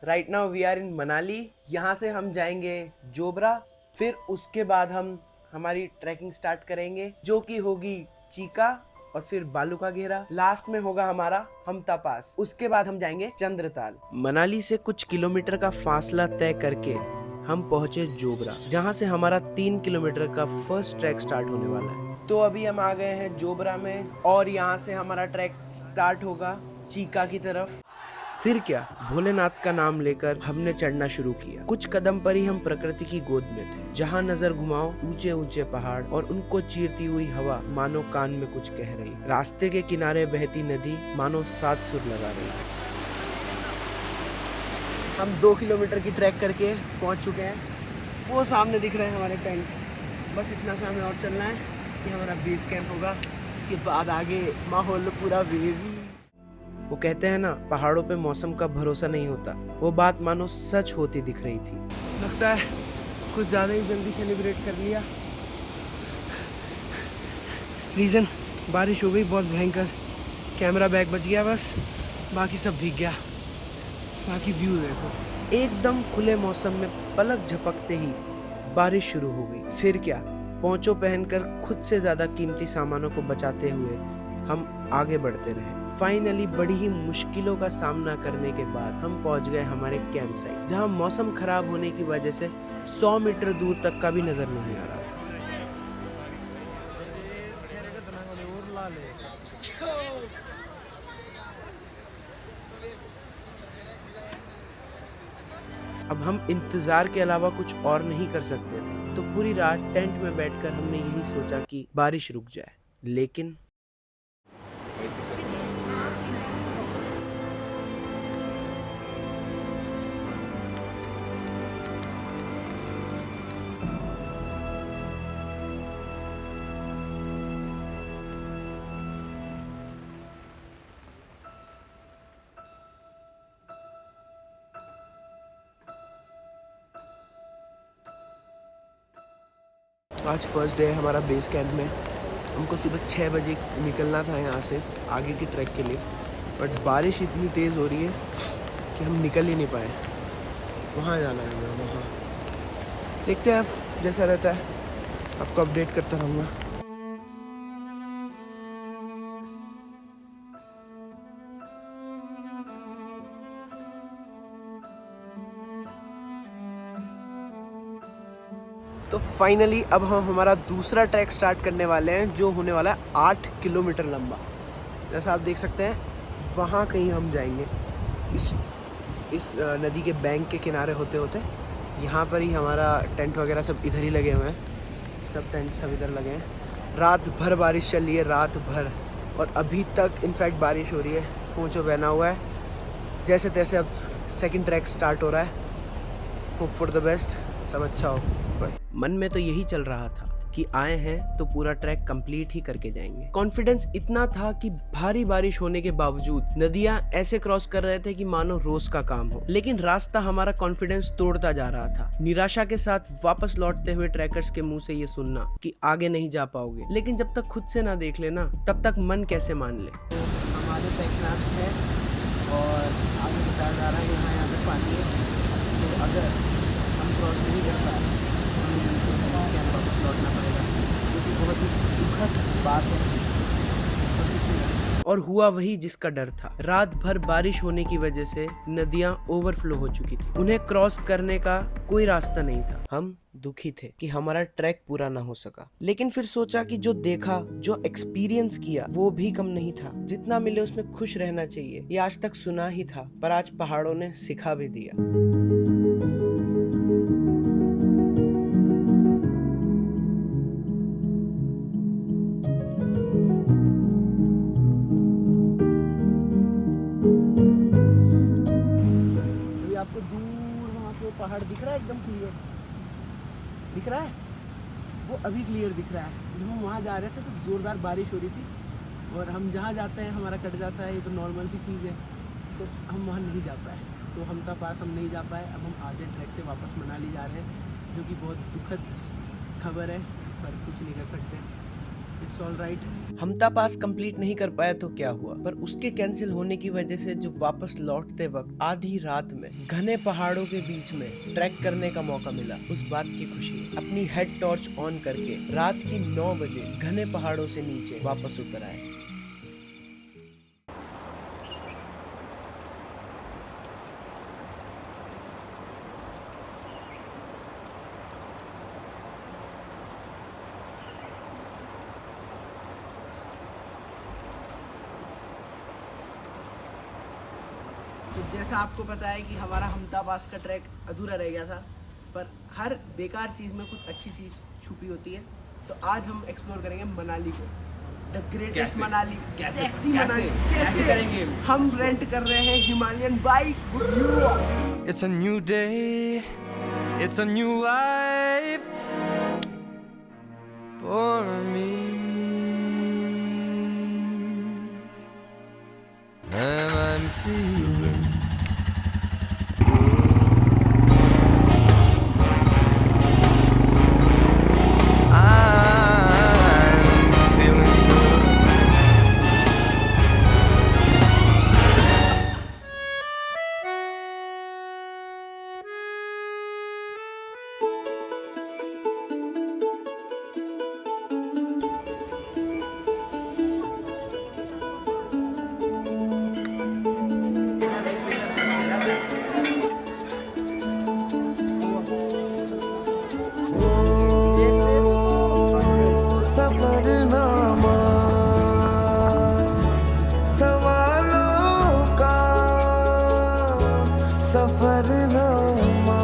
Right now we are in Manali. यहाँ से हम जाएंगे जोबरा, फिर उसके बाद हम हमारी ट्रैकिंग स्टार्ट करेंगे जो कि होगी चीका और फिर बालू का घेरा। लास्ट में होगा हमारा हमता पास। उसके बाद हम जाएंगे चंद्रताल। मनाली से कुछ किलोमीटर का फासला तय करके हम पहुंचे जोबरा, जहां से हमारा 3 किलोमीटर का फर्स्ट ट्रैक स्टार्ट होने वाला है। तो अभी हम आ गए हैं जोबरा में और यहाँ से हमारा ट्रैक स्टार्ट होगा चीका की तरफ। फिर क्या, भोलेनाथ का नाम लेकर हमने चढ़ना शुरू किया। कुछ कदम पर ही हम प्रकृति की गोद में थे, जहाँ नजर घुमाओ ऊंचे ऊंचे पहाड़ और उनको चीरती हुई हवा मानो कान में कुछ कह रही। रास्ते के किनारे बहती नदी मानो 7 सुर लगा रही। हम 2 किलोमीटर की ट्रैक करके पहुंच चुके हैं। वो सामने दिख रहे हैं हमारे टेंट्स। बस इतना सा हमें और चलना है, ये हमारा बेस कैंप होगा। इसके बाद आगे माहौल पूरा वेवी। वो कहते हैं ना, पहाड़ों पे मौसम का भरोसा नहीं होता। वो बात मानो सच होती दिख रही थी। लगता है कुछ ज़्यादा ही जल्दी सेलिब्रेट कर लिया। रीज़न, बारिश हो गई बहुत भयंकर। कैमरा बैग बच गया बस, बाकी सब भीग गया। बाकी व्यू देखो, एकदम खुले मौसम में पलक झपकते ही बारिश शुरू हो गई। फिर क्या, पोंचो पहनकर खुद से ज़्यादा कीमती सामानों को बचाते हुए हम आगे बढ़ते रहे। फाइनली बड़ी ही मुश्किलों का सामना करने के बाद हम पहुंच गए हमारे कैंप साइट, जहां मौसम खराब होने की वजह से 100 मीटर दूर तक का भी नजर नहीं आ रहा था। अब हम इंतजार के अलावा कुछ और नहीं कर सकते थे, तो पूरी रात टेंट में बैठकर हमने यही सोचा कि बारिश रुक जाए। लेकिन आज फर्स्ट डे है हमारा बेस कैंप में। हमको सुबह 6 बजे निकलना था यहाँ से आगे की ट्रैक के लिए, बट बारिश इतनी तेज़ हो रही है कि हम निकल ही नहीं पाए। वहाँ जाना है हमें, वहाँ देखते हैं अब जैसा रहता है, आपको अपडेट करता रहूँगा। तो फाइनली अब हम हमारा दूसरा ट्रैक स्टार्ट करने वाले हैं, जो होने वाला है 8 किलोमीटर लंबा। जैसा आप देख सकते हैं, वहाँ कहीं हम जाएंगे। इस नदी के बैंक के किनारे होते होते यहाँ पर ही हमारा टेंट वगैरह सब इधर ही लगे हुए हैं। सब टेंट सब इधर लगे हैं। रात भर बारिश चल रही है, रात भर, और अभी तक इनफैक्ट बारिश हो रही है। पोंचो पहना हुआ है। जैसे तैसे अब सेकंड ट्रैक स्टार्ट हो रहा है। होप फॉर द बेस्ट, सब अच्छा हो। बस मन में तो यही चल रहा था कि आए हैं तो पूरा ट्रैक कंप्लीट ही करके जाएंगे। कॉन्फिडेंस इतना था कि भारी बारिश होने के बावजूद नदियां ऐसे क्रॉस कर रहे थे कि मानो रोज का काम हो। लेकिन रास्ता हमारा कॉन्फिडेंस तोड़ता जा रहा था। निराशा के साथ वापस लौटते हुए ट्रैकर्स के मुंह से ये सुनना कि आगे नहीं जा पाओगे, लेकिन जब तक खुद से ना देख लेना तब तक मन कैसे मान ले। हमारे ट्रैक है और आगे बताया जा रहा है यहाँ पे पानी है, तो अगर हम क्रॉस नहीं कर पाए वापस लौटना पड़ेगा, क्योंकि बहुत ही दुखद बात है। और हुआ वही जिसका डर था। रात भर बारिश होने की वजह से नदियां ओवरफ्लो हो चुकी थी। उन्हें क्रॉस करने का कोई रास्ता नहीं था। हम दुखी थे कि हमारा ट्रैक पूरा ना हो सका, लेकिन फिर सोचा कि जो देखा, जो एक्सपीरियंस किया, वो भी कम नहीं था। जितना मिले उसमें खुश रहना चाहिए। ये आज तक सुना ही था, पर आज पहाड़ों ने सिखा भी दिया। आपको दूर वहाँ पे पहाड़ दिख रहा है, एकदम क्लियर दिख रहा है। वो अभी क्लियर दिख रहा है। जब हम वहाँ जा रहे थे तो ज़ोरदार बारिश हो रही थी, और हम जहाँ जाते हैं हमारा कट जाता है, ये तो नॉर्मल सी चीज़ है। तो हम वहाँ नहीं जा पाए, तो हमता पास हम नहीं जा पाए। अब हम आधे ट्रैक से वापस मनाली जा रहे हैं, जो कि बहुत दुखद खबर है, पर कुछ नहीं कर सकते। It's all right. Hamta pass complete नहीं कर पाया तो क्या हुआ, पर उसके कैंसिल होने की वजह से जो वापस लौटते वक्त आधी रात में घने पहाड़ों के बीच में ट्रैक करने का मौका मिला, उस बात की खुशी है। अपनी हेड टॉर्च ऑन करके रात की 9 बजे घने पहाड़ों से नीचे वापस उतर आए। तो जैसा आपको पता है कि हमारा हमटा पास का ट्रैक अधूरा रह गया था, पर हर बेकार चीज़ में कुछ अच्छी चीज़ छुपी होती है। तो आज हम एक्सप्लोर करेंगे मनाली को, the greatest Manali, sexy Manali. कैसे करेंगे? हम रेंट कर रहे हैं Himalayan bike. It's a new day, it's a new life for me. And I'm feeling Safarnama सवालों का सफरनामा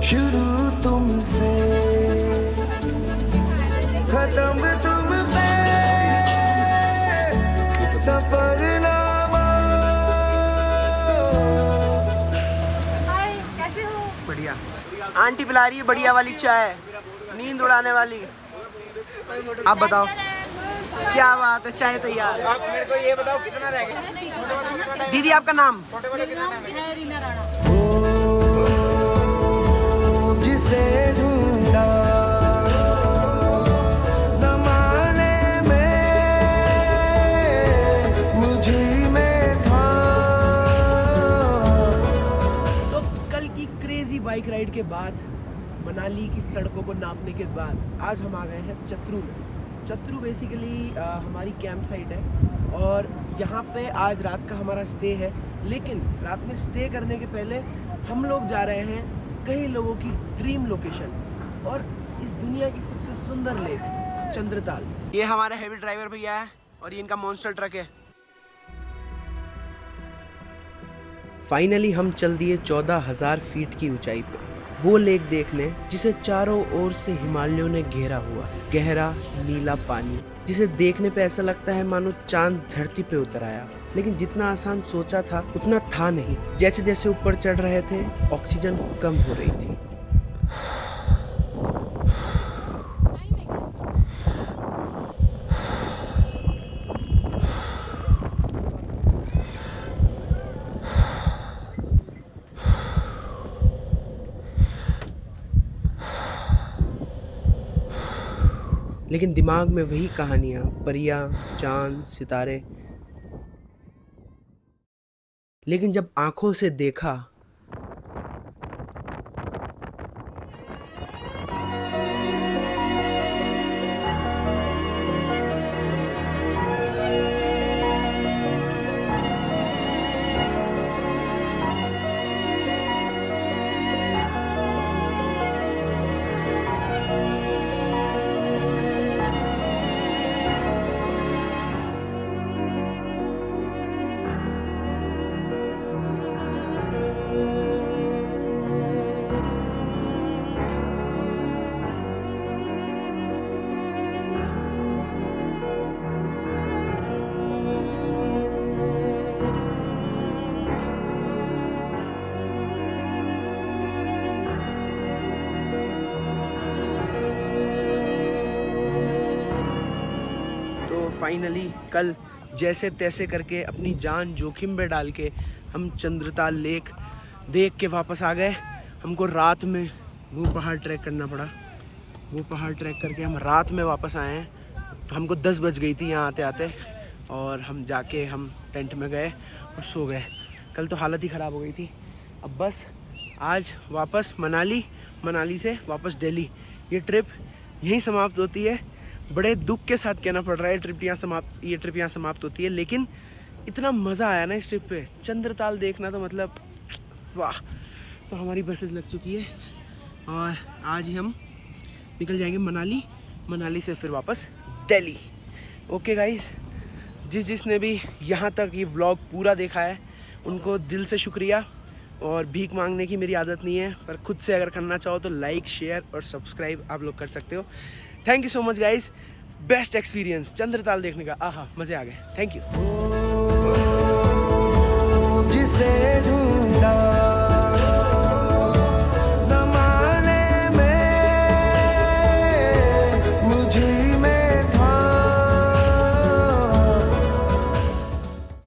शुरू तुमसे खत्म तुम पे सफरनामा। बढ़िया। आंटी पिला रही है बढ़िया वाली चाय, नींद उड़ाने वाली। आप बताओ, क्या बात है, चाय तैयार। आप मेरे को ये बताओ कितना रह गया? दीदी आपका नाम? जिसे ढूंढा ज़माने में मुझे में था। तो कल की क्रेजी बाइक राइड के बाद, मनाली की सड़कों को नापने के बाद, आज हम आ गए हैं चतरू में। चतरू बेसिकली हमारी कैंप साइट है और यहाँ पे आज रात का हमारा स्टे है। लेकिन रात में स्टे करने के पहले हम लोग जा रहे हैं कई लोगों की ड्रीम लोकेशन और इस दुनिया की सबसे सुंदर लेक, चंद्रताल। ये हमारे हेवी ड्राइवर भैया है और ये इनका मॉन्स्टर ट्रक है। फाइनली हम चल दिए 14,000 फीट की ऊंचाई पे, वो लेक देखने जिसे चारों ओर से हिमालयों ने घेरा हुआ, गहरा नीला पानी जिसे देखने पे ऐसा लगता है मानो चांद धरती पे उतर आया। लेकिन जितना आसान सोचा था उतना था नहीं। जैसे जैसे ऊपर चढ़ रहे थे ऑक्सीजन कम हो रही थी। लेकिन दिमाग में वही कहानियाँ, परियां, चांद, सितारे। लेकिन जब आंखों से देखा फाइनली कल जैसे तैसे करके अपनी जान जोखिम में डाल के हम चंद्रताल लेक देख के वापस आ गए। हमको रात में वो पहाड़ ट्रैक करना पड़ा। वो पहाड़ ट्रैक करके हम रात में वापस आए हैं। तो हमको 10 बज गई थी यहाँ आते आते, और हम जाके हम टेंट में गए और सो गए। कल तो हालत ही ख़राब हो गई थी। अब बस आज वापस मनाली, मनाली से वापस दिल्ली। ये ट्रिप यहीं समाप्त होती है। बड़े दुख के साथ कहना पड़ रहा है ये ट्रिप यहाँ समाप्त होती है, लेकिन इतना मज़ा आया ना इस ट्रिप पे। चंद्रताल देखना तो मतलब वाह। तो हमारी बसेस लग चुकी है और आज ही हम निकल जाएंगे मनाली, मनाली से फिर वापस दिल्ली। ओके गाइस, जिसने भी यहाँ तक ये व्लॉग पूरा देखा है उनको दिल से शुक्रिया। और भीख मांगने की मेरी आदत नहीं है, पर खुद से अगर करना चाहो तो लाइक, शेयर और सब्सक्राइब आप लोग कर सकते हो। Thank you so much guys. Best experience Chandratal देखने का। आहा, मज़े आ गए। Thank you. जिसे ढूंढा